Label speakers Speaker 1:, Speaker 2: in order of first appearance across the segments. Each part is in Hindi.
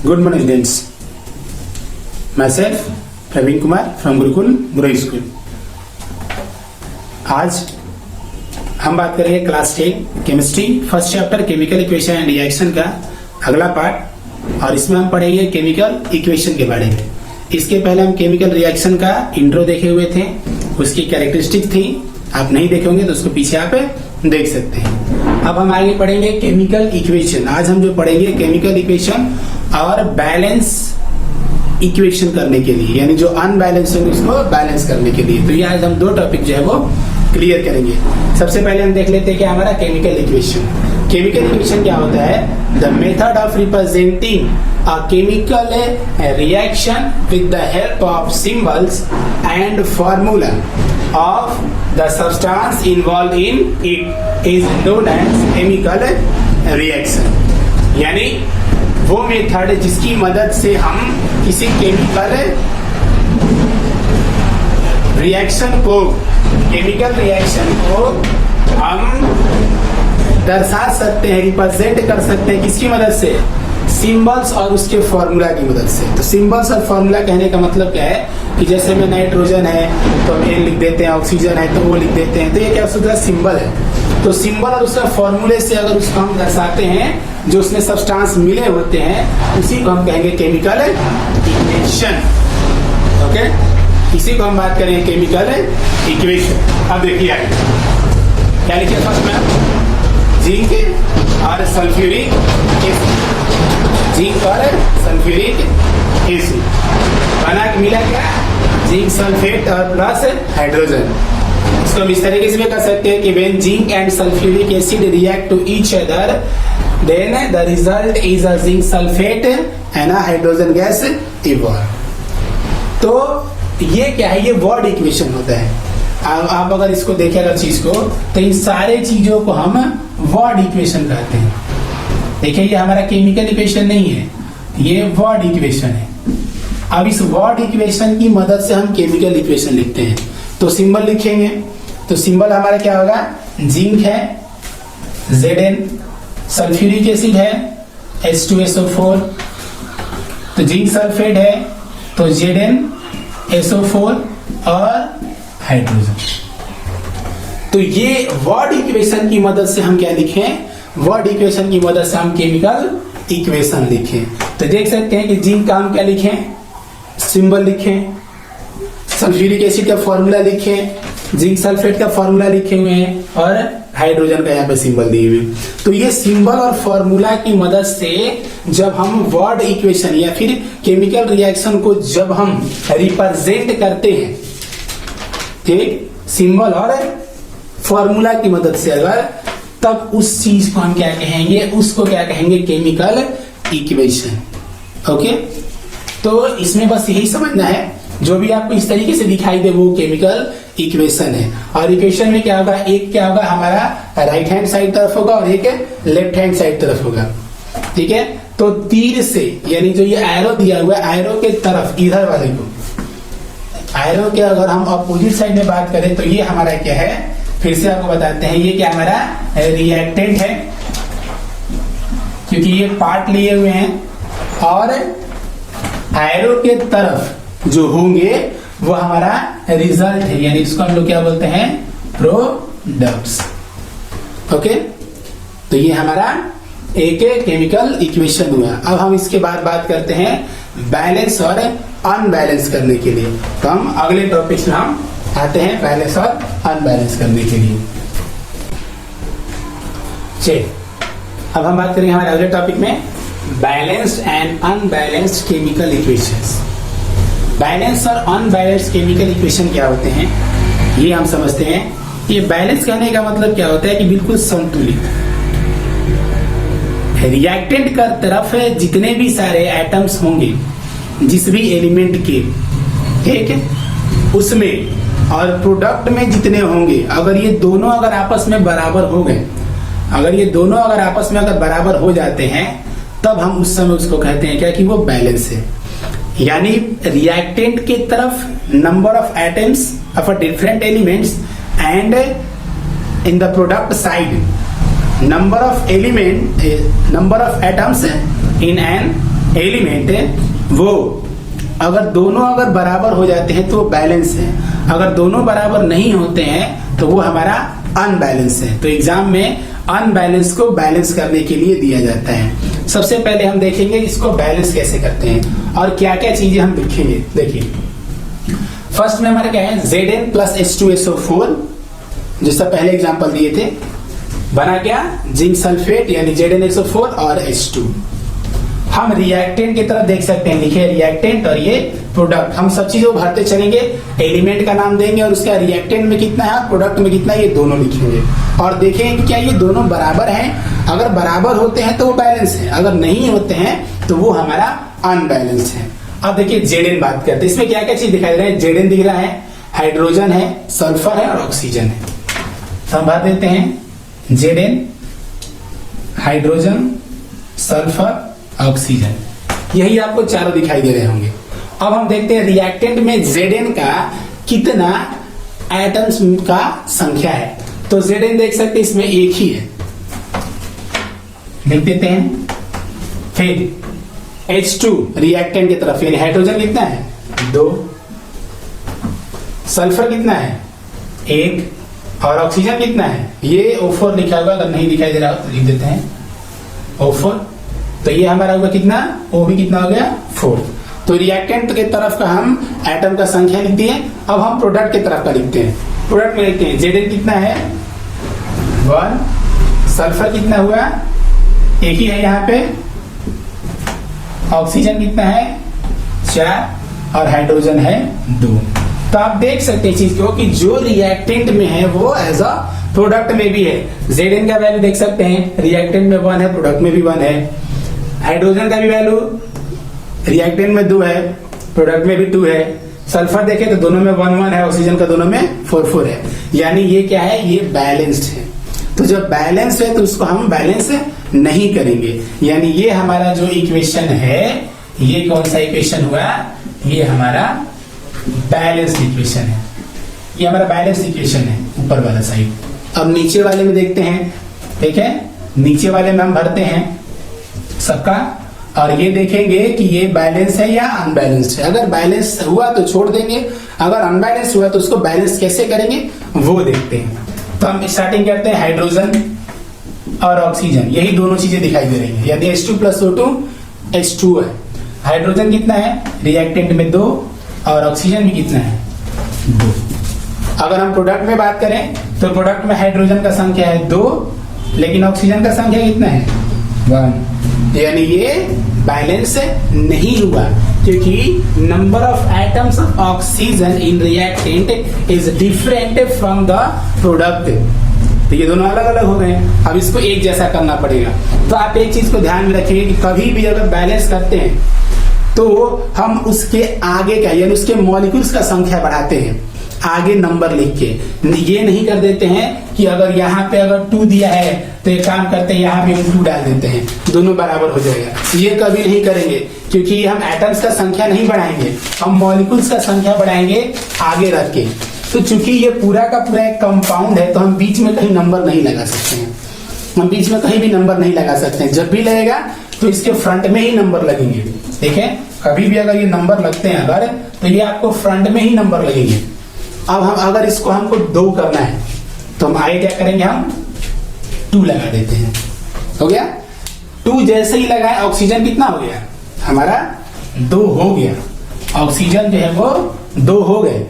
Speaker 1: Good morning students. Myself Praveen Kumar from Gurukul Guru school. आज हम बात करेंगे class 10 chemistry first chapter chemical equation and reaction का अगला पार्ट, और इसमें हम पढ़ेंगे केमिकल इक्वेशन के बारे में। इसके पहले हम केमिकल रिएक्शन का इंट्रो देखे हुए थे, उसकी कैरेक्टरिस्टिक थी। आप नहीं देखे होंगे तो उसको पीछे आप देख सकते हैं। अब हम आगे पढ़ेंगे केमिकल इक्वेशन। आज हम जो पढ़ेंगे केमिकल इक्वेशन और बैलेंस इक्वेशन करने के लिए, यानी जो अनबैलेंस है उसको बैलेंस करने के लिए। तो ये आज हम दो टॉपिक जो है वो क्लियर करेंगे। सबसे पहले हम देख लेते हैं कि हमारा केमिकल इक्वेशन। केमिकल इक्वेशन क्या होता है? The method of representing a chemical reaction with the help of symbols and formula of the substance involved in it is known as chemical reaction। यानी वो मेथड जिसकी मदद से हम किसी केमिकल रिएक्शन को हम दर्शा सकते हैं, रिप्रेजेंट कर सकते हैं। किसकी मदद से? सिंबल्स और उसके फॉर्मूला की मदद से। तो सिंबल्स और फॉर्मूला कहने का मतलब क्या है कि जैसे में नाइट्रोजन है तो हम N लिख देते हैं, ऑक्सीजन है तो O लिख देते हैं। तो ये क्या होता है? सिंबल है। तो सिंबल और उसका फॉर्मूले से अगर उसको हम दर्शाते हैं, जो उसमें सब्सटेंस मिले होते हैं, उसी को हम कहेंगे केमिकल इक्वेशन। ओके, इसी को हम बात करेंगे केमिकल इक्वेशन। अब देखिए आगे क्या लिखिए फर्स्ट में, जिंक और सल्फ्यूरिक एसिड। जिंक और सल्फ्यूरिक एसिड बना के मिला क्या? जिंक सल्फेट और प्लस हाइड्रोजन। इसको हम इस तरीके से भी कर सकते हैं कि when zinc and sulphuric acid react to each other then the result is a zinc sulphate and a hydrogen gas evolve. तो ये क्या है? ये वर्ड इक्वेशन होता है। आप अगर इसको देखें अगर चीज को, तो इन सारे चीजों को हम वर्ड इक्वेशन कहते हैं। देखिए ये हमारा केमिकल इक्वेशन नहीं है, ये वर्ड इक्वेशन है। अब इस वर्ड इक्वेशन की मदद से हम केमिकल इक्वेशन लिखते हैं। तो सिंबल लिखेंगे, तो सिंबल हमारा क्या होगा? जिंक है Zn, सल्फ्यूरिक एसिड है H2SO4, तो जिंक सल्फेट है तो ZnSO4 और हाइड्रोजन। तो ये वर्ड इक्वेशन की मदद से हम क्या लिखें? वर्ड इक्वेशन की मदद से हम केमिकल इक्वेशन लिखें। तो देख सकते हैं कि जिंक का हम क्या लिखें? सिंबल लिखें, सल्फ्यूरिक एसिड का फॉर्मूला लिखें, जिंक सल्फेट का फॉर्मूला लिखे हुए हैं और हाइड्रोजन का यहाँ पे सिंबल दिए हुए। तो ये सिंबल और फॉर्मूला की मदद से जब हम वर्ड इक्वेशन या फिर केमिकल रिएक्शन को जब हम रिप्रेजेंट करते हैं, ठीक, सिंबल और फॉर्मूला की मदद से, अगर तब उस चीज को हम क्या कहेंगे? उसको क्या कहेंगे? Chemical equation. ओके, तो इसमें बस यही समझना है, जो भी आपको इस तरीके से दिखाई दे वो केमिकल इक्वेशन है। और इक्वेशन में क्या होगा? एक क्या होगा? हमारा राइट हैंड साइड तरफ होगा और एक लेफ्ट हैंड साइड तरफ होगा। ठीक है, तो तीर से, यानी जो ये एरो दिया हुआ है, एरो के तरफ इधर वाले को, एरो के अगर हम अपोजिट साइड में बात करें तो ये हमारा क्या है? फिर से आपको बताते हैं, ये क्या हमारा रिएक्टेंट है, क्योंकि ये पार्ट लिए हुए हैं, और एरो के तरफ जो होंगे वो हमारा रिजल्ट है, यानी इसको हम लोग क्या बोलते हैं? प्रोडक्ट्स। ओके, तो ये हमारा एक केमिकल इक्वेशन हुआ। अब हम इसके बाद बात करते हैं बैलेंस और अनबैलेंस करने के लिए। तो हम अगले टॉपिक में हम आते हैं बैलेंस और अनबैलेंस करने के लिए। चलिए अब हम बात करेंगे हमारे अगले टॉपिक में balanced and unbalanced chemical equations. Balance और अनबैलेंस्ड केमिकल इक्वेशन क्या होते हैं ये हम समझते हैं। ये बैलेंस कहने का मतलब क्या होता है कि बिल्कुल संतुलित। रिएक्टेंट का तरफ जितने भी सारे एटम्स होंगे जिस भी एलिमेंट के, ठीक है, उसमें, और प्रोडक्ट में जितने होंगे, अगर ये दोनों अगर आपस में बराबर हो गए, अगर ये दोनों अगर आपस में अगर बराबर हो जाते हैं, तब हम उस समय उसको कहते हैं क्या? कि वो बैलेंस है। यानी रिएक्टेंट के तरफ number of atoms of different elements and in the product side number of atoms in an element वो अगर दोनों अगर बराबर हो जाते हैं तो वो बैलेंस है, अगर दोनों बराबर नहीं होते हैं तो वो हमारा अनबैलेंस है। तो एग्जाम में अनबैलेंस को बैलेंस करने के लिए दिया जाता है। सबसे पहले हम देखेंगे इसको बैलेंस कैसे करते हैं और क्या क्या चीजें हम लिखेंगे। देखिए फर्स्ट में हमारा क्या है, Zn प्लस H2SO4, जिसका पहले एग्जांपल दिए थे, बना क्या, जिंक सल्फेट यानी ZnSO4 और H2। हम रिएक्टेंट की तरफ देख सकते हैं, लिखे रिएक्टेंट और ये प्रोडक्ट। हम सब चीजों भरते चलेंगे, एलिमेंट का नाम देंगे और उसका रिएक्टेंट में कितना है, प्रोडक्ट में कितना है, ये दोनों लिखेंगे और देखेंगे कि क्या ये दोनों बराबर हैं। अगर बराबर होते हैं तो वो बैलेंस है, अगर नहीं होते हैं तो वो हमारा अनबैलेंस है। अब देखिए Zn बात करते हैं, इसमें क्या क्या चीज दिखाई दे रहा है। Zn दिख रहा है, हाइड्रोजन है, सल्फर है और ऑक्सीजन है। तो हम भर देते हैं Zn, हाइड्रोजन, सल्फर, ऑक्सीजन, यही आपको चारों दिखाई दे रहे होंगे। अब हम देखते हैं रिएक्टेंट में Zn का कितना एटम्स का संख्या है। तो Zn देख सकते हैं इसमें एक ही है, लिख देते हैं। फिर H2 रिएक्टेंट की तरफ, यानी हाइड्रोजन कितना है, 2, सल्फर कितना है, 1 और ऑक्सीजन कितना है, ये O4 लिखा हुआ, अगर नहीं दिखाई दे रहा हो तो लिख देते हैं O4। तो ये हमारा हुआ कितना, O भी कितना हो गया, 4। तो रिएक्टेंट के तरफ का हम एटम का संख्या लिख दिए। अब हम प्रोडक्ट के तरफ का लिखते हैं। प्रोडक्ट में लिखते हैं Zn कितना है, 1, सल्फर कितना हुआ, एक ही है यहाँ पे, ऑक्सीजन कितना है, 4 और हाइड्रोजन है 2। तो आप देख सकते हैं चीज को कि जो रिएक्टेंट में है वो एज अ प्रोडक्ट में भी है। Zn का वैल्यू देख सकते हैं, रिएक्टेंट में 1 है, प्रोडक्ट में भी 1 है। हाइड्रोजन का भी वैल्यू रिएक्टेंट में 2 है, प्रोडक्ट में भी 2 है। सल्फर देखें तो दोनों में 1 1 है, ऑक्सीजन का दोनों में 4 4 है। यानी ये क्या है, ये बैलेंस्ड है। तो जब बैलेंस है तो उसको हम बैलेंस नहीं करेंगे। यानी ये हमारा जो इक्वेशन है, ये कौन सा इक्वेशन हुआ, ये हमारा बैलेंस्ड इक्वेशन है। ये हमारा बैलेंस्ड इक्वेशन है ऊपर वाला साइड। अब नीचे वाले में देखते हैं, ठीक है, नीचे वाले में हम भरते हैं सबका और ये देखेंगे कि ये बैलेंस है या अनबैलेंस्ड है। अगर बैलेंस हुआ तो छोड़ देंगे, अगर अनबैलेंस हुआ तो उसको बैलेंस कैसे करेंगे वो देखते हैं। तो हम स्टार्टिंग करते हैं, हाइड्रोजन और ऑक्सीजन, यही दोनों चीजें दिखाई दे रही है। यदि H2 प्लस O2 H2 है, हाइड्रोजन कितना है, रिएक्टेंट में 2 और ऑक्सीजन भी कितना है, 2। अगर हम प्रोडक्ट में बात करें तो प्रोडक्ट में हाइड्रोजन का संख्या है 2, लेकिन ऑक्सीजन का संख्या कितना है, 1। यानी ये बैलेंस नहीं हुआ, क्योंकि number of atoms of oxygen in reactant is different from the product. तो ये दोनों अलग अलग हो गए, अब इसको एक जैसा करना पड़ेगा। तो आप एक चीज को ध्यान में रखिए कि कभी भी अगर बैलेंस करते हैं तो हम उसके आगे का यानी उसके मॉलिक्यूल्स का संख्या बढ़ाते हैं, आगे नंबर लिख के। ये नहीं कर देते हैं कि अगर यहाँ पे अगर 2 दिया है तो एक काम करते हैं यहाँ पे हम 2 डाल देते हैं, दोनों बराबर हो जाएगा। ये कभी नहीं करेंगे, क्योंकि हम एटम्स का संख्या नहीं बढ़ाएंगे, हम मॉलिक्यूल्स का संख्या बढ़ाएंगे आगे रख के। तो चूंकि ये पूरा का पूरा एक कंपाउंड है तो हम बीच में कहीं नंबर नहीं लगा सकते हैं, हम बीच में कहीं भी नंबर नहीं लगा सकते हैं। जब भी लगेगा तो इसके फ्रंट में ही नंबर लगेंगे। देखें, कभी भी अगर ये नंबर लगते हैं अगर, तो ये आपको फ्रंट में ही नंबर लगेंगे। अब हम अगर इसको हमको 2 करना है तो हम आगे क्या करेंगे, हम 2 लगा देते हैं, हो गया। 2 जैसे ही लगाए, ऑक्सीजन कितना हो गया हमारा, 2 हो गया। ऑक्सीजन जो है वो 2 हो गए।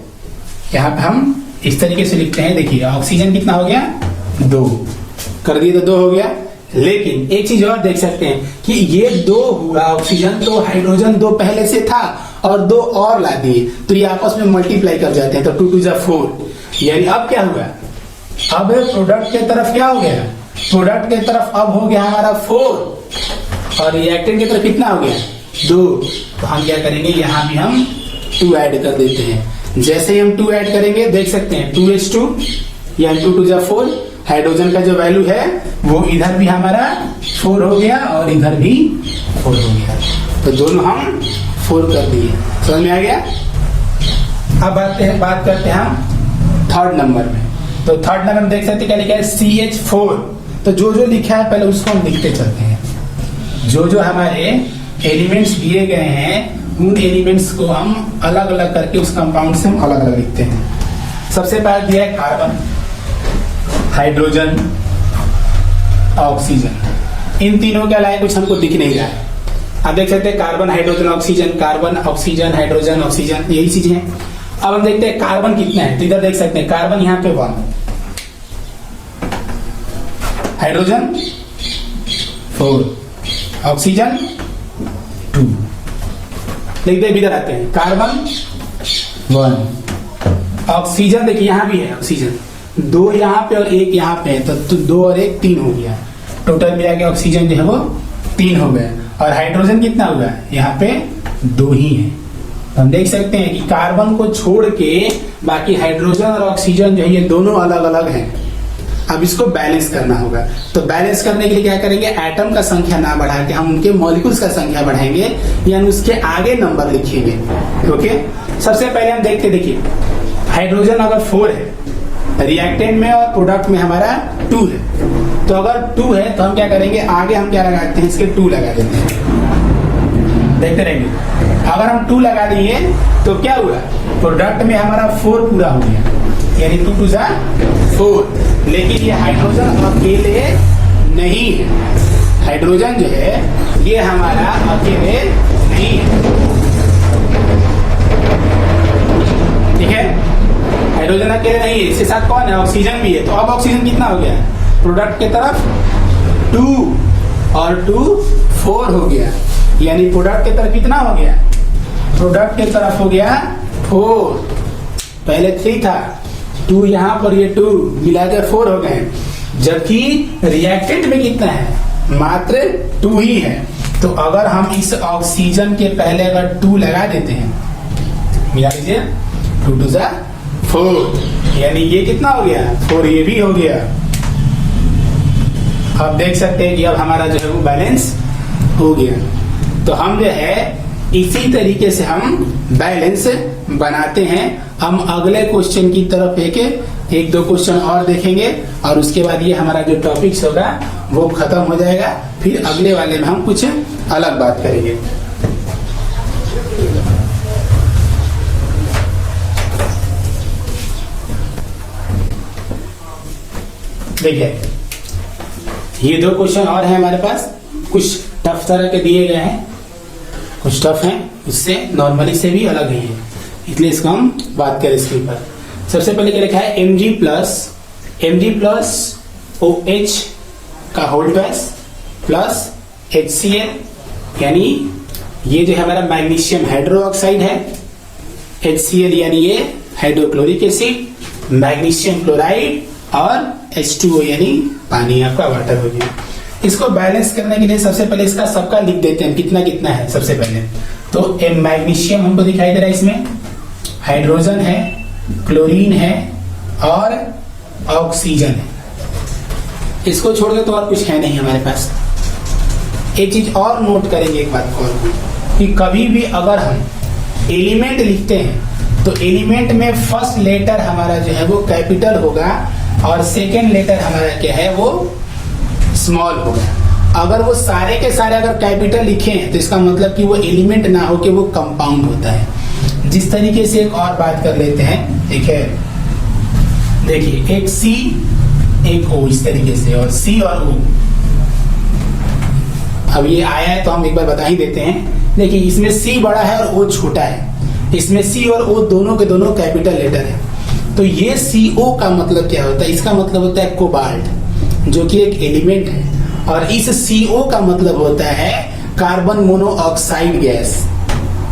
Speaker 1: यहाँ पे हम इस तरीके से लिखते हैं, देखिए ऑक्सीजन कितना हो गया, 2 कर दिए तो 2 हो गया। लेकिन एक चीज और देख सकते हैं कि ये 2 हुआ ऑक्सीजन, तो हाइड्रोजन 2 पहले से था और 2 और ला दिए तो ये आपस में मल्टीप्लाई कर जाते हैं, तो 2 2 जा 4। यानी अब क्या हुआ, अब प्रोडक्ट के तरफ क्या हो गया, प्रोडक्ट के तरफ अब हो गया हमारा 4 और रिएक्टेंट की तरफ कितना हो गया, 2। तो हम क्या करेंगे, यहाँ भी हम 2 ऐड कर देते हैं। जैसे ही हम 2 ऐड करेंगे देख सकते हैं 2H2 या 2 2 जा 4, हाइड्रोजन का जो वैल्यू है वो इधर भी हमारा 4 हो गया और इधर भी 4 हो गया। तो दोनों हम 4 कर दिए, समझ में आ गया। अब बात करते हैं हम 3rd नंबर में। तो 3rd नंबर में देख सकते क्या लिखा है, CH4। तो जो जो लिखा है पहले उसको हम लिखते चलते हैं। जो जो हमारे एलिमेंट्स दिए गए हैं उन एलिमेंट्स को हम अलग अलग करके उस कंपाउंड से हम अलग अलग लिखते हैं। सबसे पहले दिया है कार्बन, हाइड्रोजन, ऑक्सीजन। इन तीनों के अलावा कुछ हमको दिख नहीं रहा है। आप देख सकते हैं carbon, hydrogen, oxygen, carbon, oxygen, hydrogen, oxygen, यही चीजें हैं। अब हम देखते हैं कार्बन कितना है, तो इधर देख सकते हैं कार्बन यहाँ पे 1, हाइड्रोजन 4, ऑक्सीजन 2। देखते हैं इधर आते हैं, कार्बन 1, ऑक्सीजन देखिए यहाँ भी है ऑक्सीजन, 2 यहाँ पे और 1 यहाँ पे है, तो 2 और 1 3 हो गया। टोटल मिला के ऑक्सीजन जो है वो 3 हो गया। और हाइड्रोजन कितना हुआ, यहाँ पे 2 ही है। तो हम देख सकते हैं कि कार्बन को छोड़ के बाकी हाइड्रोजन और ऑक्सीजन जो है ये दोनों अलग अलग हैं। अब इसको बैलेंस करना होगा, तो बैलेंस करने के लिए क्या करेंगे, एटम का संख्या ना बढ़ा के हम उनके मॉलिक्यूल्स का संख्या बढ़ाएंगे, यानी उसके आगे नंबर लिखेंगे। ओके, सबसे पहले हम देखते, देखिए हाइड्रोजन अगर 4 है, रिएक्टेंट में और प्रोडक्ट में हमारा 2 है, तो अगर 2 है तो हम क्या करेंगे, आगे हम क्या लगाते हैं, इसके 2 लगा देते हैं। देखते रहेंगे, अगर हम 2 लगा दिए तो क्या हुआ, प्रोडक्ट में हमारा 4 पूरा हो गया, यानी 2 2 4। लेकिन ये हाइड्रोजन अकेले नहीं है, हाइड्रोजन जो है ये हमारा अकेले नहीं है, ठीक है। हाइड्रोजन अकेले नहीं है, इसके साथ कौन है, ऑक्सीजन भी है। तो अब ऑक्सीजन कितना हो गया, प्रोडक्ट के तरफ 2 और 2 4 हो गया, यानी प्रोडक्ट के तरफ कितना हो गया, प्रोडक्ट के तरफ हो गया 4, पहले 3 था, 2 यहाँ पर ये 2 मिलाकर 4 हो गए। जबकि रिएक्टेंट में कितना है, मात्र 2 ही है। तो अगर हम इस ऑक्सीजन के पहले अगर 2 लगा देते हैं, मिला लीजिए, 2 2 4, यानी ये कितना हो गया, 4 ये भी हो गया। अब देख सकते हैं कि अब हमारा जो है वो बैलेंस हो गया। तो हम जो है इसी तरीके से हम बैलेंस बनाते हैं। हम अगले क्वेश्चन की तरफ एक दो क्वेश्चन और देखेंगे और उसके बाद ये हमारा जो टॉपिक्स होगा वो खत्म हो जाएगा। फिर अगले वाले में हम कुछ अलग बात करेंगे। देखिए ये 2 क्वेश्चन और हैं हमारे पास, कुछ टफ तरह के दिए गए हैं, कुछ टफ हैं, उससे नॉर्मली से भी अलग ही है, इसलिए इसको हम बात करें इसके ऊपर। सबसे पहले क्या लिखा है, Mg प्लस OH का होल ट्वाइस प्लस HCl, यानी ये जो हमारा मैग्नीशियम हाइड्रोक्साइड है, HCl यानी ये हाइड्रोक्लोरिक एसिड, मैग्नीशियम क्लोराइड और H2O यानी पानी, आपका वाटर हो गया। इसको बैलेंस करने के लिए सबसे पहले इसका सबका लिख देते हैं कितना कितना है। सबसे पहले तो मैग्नीशियम हमको दिखाई दे रहा है, इसमें हाइड्रोजन है, क्लोरीन है और ऑक्सीजन है। इसको छोड़ के तो और कुछ है नहीं हमारे पास। एक चीज और नोट करेंगे, एक बात और कि कभी भी अगर हम एलिमेंट लिखते हैं तो एलिमेंट में फर्स्ट लेटर हमारा जो है वो कैपिटल होगा और सेकेंड लेटर हमारा क्या है वो स्मॉल होगा। अगर वो सारे के सारे अगर कैपिटल लिखे हैं तो इसका मतलब कि वो एलिमेंट ना हो कि वो कंपाउंड होता है। जिस तरीके से एक और बात कर लेते हैं, ठीक है, देखिए एक C एक O, इस तरीके से, और C और O। अब ये आया है तो हम एक बार बता ही देते हैं। देखिए इसमें C बड़ा है और O छोटा है, इसमें C और O दोनों के दोनों कैपिटल लेटर है। तो ये CO का मतलब क्या होता है, इसका मतलब होता है कोबाल्ट, जो कि एक एलिमेंट है, और इस CO का मतलब होता है कार्बन मोनोऑक्साइड गैस,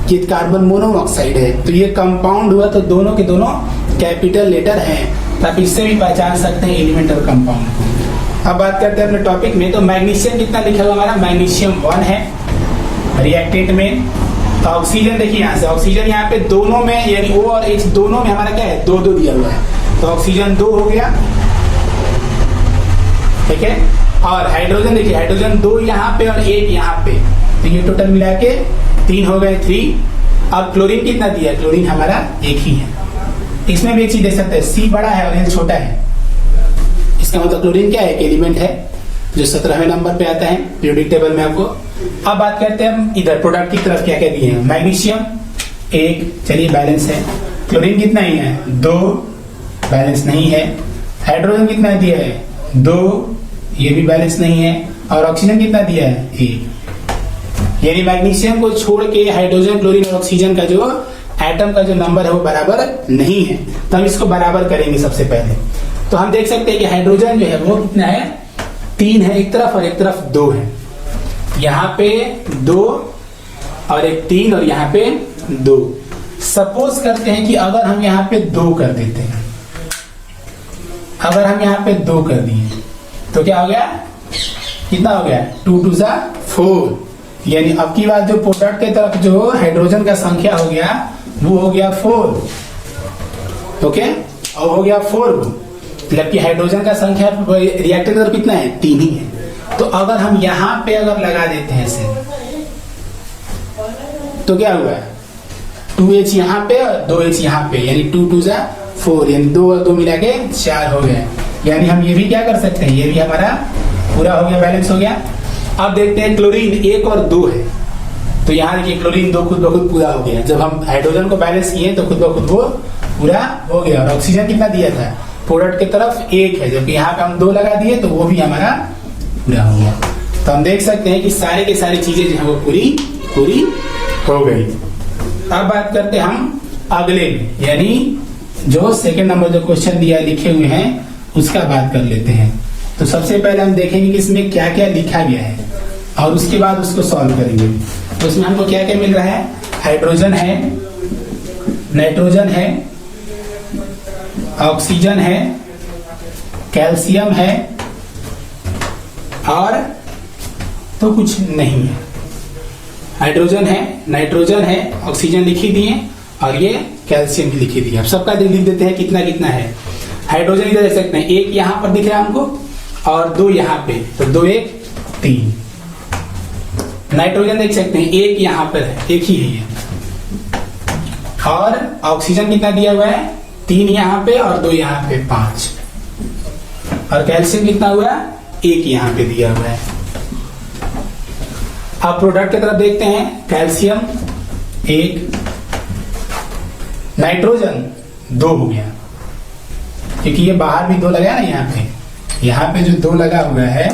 Speaker 1: कि कार्बन मोनोऑक्साइड है। तो ये कंपाउंड हुआ तो दोनों के दोनों कैपिटल लेटर हैं, तो आप इससे भी पहचान सकते हैं एलिमेंट और कंपाउंड को। अब बात करते हैं अपने टॉपिक में। तो मैग्नीशियम कितना लिखा हुआ हमारा, मैग्नीशियम 1 है रिएक्टेंट में। तो ऑक्सीजन देखिए यहाँ से, ऑक्सीजन यहाँ पे दोनों में यानी O और H दोनों में हमारा क्या है, 2 दिया हुआ है, तो ऑक्सीजन 2 हो गया, ठीक है। और हाइड्रोजन देखिए, हाइड्रोजन 2 यहाँ पे और 1 यहाँ पे, तो ये टोटल मिला के 3 हो गए, 3। अब क्लोरीन कितना दिया, क्लोरीन हमारा 1 ही है। इसमें भी एक चीज देख सकते हैं, C बड़ा है और L छोटा है, इसका मतलब क्लोरीन क्या है, एक एलिमेंट है। जो 17वें नंबर पे आता है पीरियोडिक टेबल में आपको। अब बात करते हैं हम इधर प्रोडक्ट की तरफ क्या क्या दिए हैं। मैग्नीशियम 1, चलिए बैलेंस है। क्लोरीन कितना ही है 2, बैलेंस नहीं है। हाइड्रोजन कितना दिया है 2, ये भी बैलेंस नहीं है। और ऑक्सीजन कितना दिया है 1। यानी मैग्नीशियम को छोड़ के हाइड्रोजन, क्लोरीन और ऑक्सीजन का जो एटम का जो नंबर है वो बराबर नहीं है। तो हम इसको बराबर करेंगे सबसे पहले। तो हम देख सकते हैं कि हाइड्रोजन जो है वो कितना है 3 है एक तरफ और एक तरफ 2 है। यहाँ पे 2 और एक 3 और यहाँ पे 2। सपोज करते हैं कि अगर हम यहाँ पे 2 कर देते हैं, अगर हम यहाँ पे 2 कर दिए तो क्या हो गया, कितना हो गया 2 2 4। यानी अब की बात जो प्रोडक्ट के तरफ जो हाइड्रोजन का संख्या हो गया वो हो गया 4। ओके, और हो गया 4 मतलब कि हाइड्रोजन का संख्या रिएक्टर की तरफ कितना है 3 ही है। तो अगर हम यहाँ पे अगर लगा देते हैं इसे तो क्या हुआ 2H यहाँ पे और 2H यहाँ पे, यानी 2 2 4, यानी 2 और 2 मिला के 4 हो गए। यानी हम ये भी क्या कर सकते हैं, ये भी हमारा पूरा हो गया, बैलेंस हो गया। अब देखते हैं क्लोरीन 1 और 2 है। तो यहाँ देखिए क्लोरीन 2 खुद ब खुद पूरा हो गया। जब हम हाइड्रोजन को बैलेंस किए तो खुद ब खुद वो पूरा हो गया। और ऑक्सीजन कितना दिया था प्रोडक्ट की तरफ 1 है, जबकि यहाँ पे हम 2 लगा दिए तो वो भी हमारा पूरा हो गया। तो हम देख सकते हैं कि सारे की सारी चीजें जो है वो पूरी हो गई। अब बात करते हैं हम अगले में, यानी जो सेकंड नंबर जो क्वेश्चन दिया लिखे हुए हैं उसका बात कर लेते हैं। तो सबसे पहले हम देखेंगे कि इसमें क्या क्या लिखा गया है और उसके बाद उसको सॉल्व करेंगे। तो इसमें हमको क्या क्या मिल रहा है, हाइड्रोजन है, नाइट्रोजन है, ऑक्सीजन है, कैल्शियम है और तो कुछ नहीं है। हाइड्रोजन है, नाइट्रोजन है, ऑक्सीजन लिखी दिए और ये कैल्शियम भी लिखी दिए। अब सबका लिख देते हैं कितना कितना है। हाइड्रोजन इधर देख सकते हैं 1 यहाँ पर दिख रहा है हमको और 2 यहाँ पे, तो 2 1 3। नाइट्रोजन देख सकते हैं 1 यहाँ पर है, 1 ही है ये। और ऑक्सीजन कितना दिया हुआ है 3 यहाँ पे और 2 यहाँ पे 5। और कैल्शियम कितना हुआ 1 यहाँ पे दिया हुआ है। अब प्रोडक्ट की तरफ देखते हैं, कैल्शियम 1, नाइट्रोजन 2 हो गया क्योंकि ये बाहर भी 2 लगा है ना, यहाँ पे जो 2 लगा हुआ है,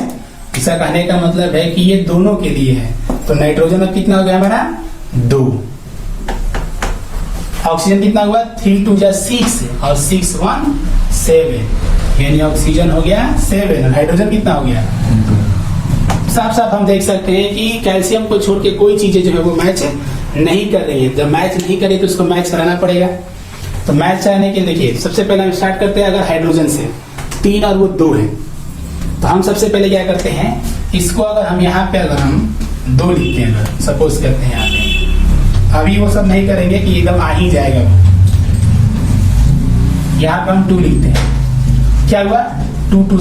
Speaker 1: इसका कहने का मतलब है कि ये दोनों के लिए है। तो नाइट्रोजन अब कितना हो गया हमारा 2। ऑक्सीजन कितना हुआ 3 2 6 और 6 1 7, यानी ऑक्सीजन हो गया 7 और हाइड्रोजन कितना हो गया 2। साफ साफ हम देख सकते हैं कि कैल्शियम को छोड़ के कोई चीजें जो है वो मैच नहीं कर रही है। जब मैच नहीं करे तो उसको मैच कराना पड़ेगा। तो मैच कराने के देखिए सबसे पहले हम स्टार्ट करते हैं, अगर हाइड्रोजन से 3 और वो 2 है तो हम सबसे पहले क्या करते हैं, इसको अगर हम यहाँ पे अगर हम 2 लिखते हैं, अगर सपोज करते हैं यहाँ पे, अभी वो सब नहीं करेंगे कि एकदम आ ही जाएगा वो। यहाँ पे हम 2 लिखते हैं, क्या हुआ 2 2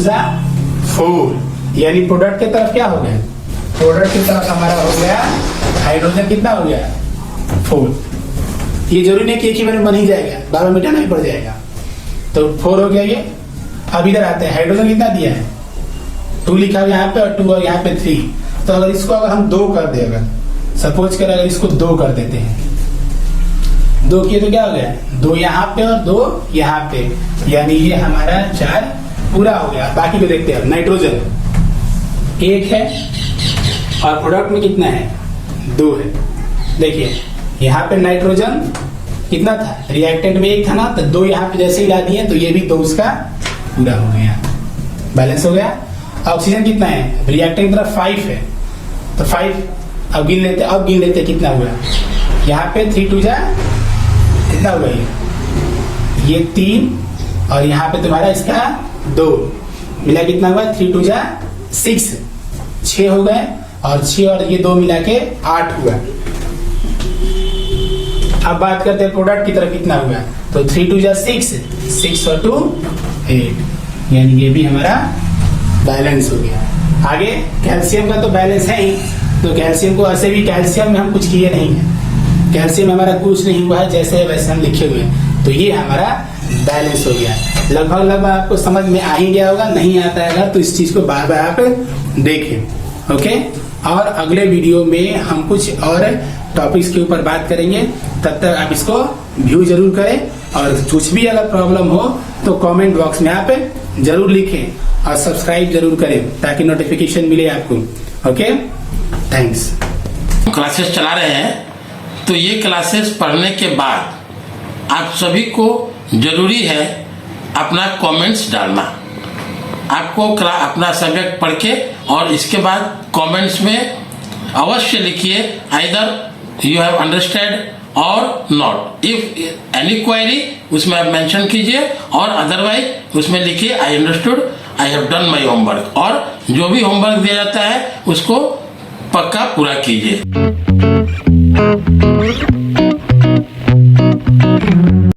Speaker 1: 4, यानी प्रोडक्ट की तरफ क्या हो गया, प्रोडक्ट की तरफ हमारा हो गया हाइड्रोजन कितना हो गया 4। ये जरूरी नहीं कि एक ही बार में बन ही जाएगा, बार बार मिटाना ही पड़ जाएगा। तो 4 हो गया ये। अब इधर आते हैं, हाइड्रोजन कितना दिया है 2 लिखा हुआ यहाँ पे और 2 और यहाँ पे 3। तो अगर इसको अगर हम 2 कर दे, अगर सपोज कर अगर इसको 2 कर देते हैं, 2 किए तो क्या हो गया 2 यहाँ पे और 2 यहाँ पे, यानी ये हमारा 4 पूरा हो गया। बाकी को देखते हैं, नाइट्रोजन 1 है और प्रोडक्ट में कितना है 2 है। देखिए यहाँ पे नाइट्रोजन कितना था, रिएक्टेंट में 1 था ना, तो 2 यहाँ पे जैसे ही ला दिए तो ये भी 2 उसका पूरा हो गया, बैलेंस हो गया। ऑक्सीजन कितना है, रिएक्टेंट की तरफ 5 है तो 5 अब गिन लेते कितना हुआ। यहाँ पे 3 2 कितना हुआ, ये 3 और यहाँ पे तुम्हारा इसका 2 मिला कितना हुआ 3 2 6 हो गए और 6 और ये 2 मिला के 8 हुआ। अब बात करते हैं प्रोडक्ट की तरफ कितना हुआ, तो 3 2 6 और 2 8, यानी ये भी हमारा बैलेंस हो गया। आगे कैल्शियम का तो बैलेंस है ही, तो कैल्शियम को ऐसे भी कैल्शियम में हम कुछ किए नहीं है, कैल्शियम हमारा कुछ नहीं हुआ है, जैसे वैसे हम लिखे हुए हैं। तो ये हमारा बैलेंस हो गया। लगभग आपको समझ में आ ही गया होगा, नहीं आता है अगर तो इस चीज को बार बार आप देखें। ओके, और अगले वीडियो में हम कुछ और टॉपिक्स के ऊपर बात करेंगे। तब तक आप इसको व्यू जरूर करें, और कुछ भी अगर प्रॉब्लम हो तो कमेंट बॉक्स में आप जरूर लिखें और सब्सक्राइब जरूर करें ताकि नोटिफिकेशन मिले आपको। Okay, thanks.
Speaker 2: क्लासेस चला रहे हैं, तो ये क्लासेस पढ़ने के बाद आप सभी को जरूरी है अपना कमेंट्स डालना। आपको अपना सब्जेक्ट पढ़ के और इसके बाद कमेंट्स में अवश्य लिखिए आइदर यू हैव अंडरस्टैंड और नॉट। इफ एनी क्वेरी उसमें आप मेंशन कीजिए, और अदरवाइज उसमें लिखिए I understood, I have done my homework. और जो भी होमवर्क दिया जाता है उसको पक्का पूरा कीजिए।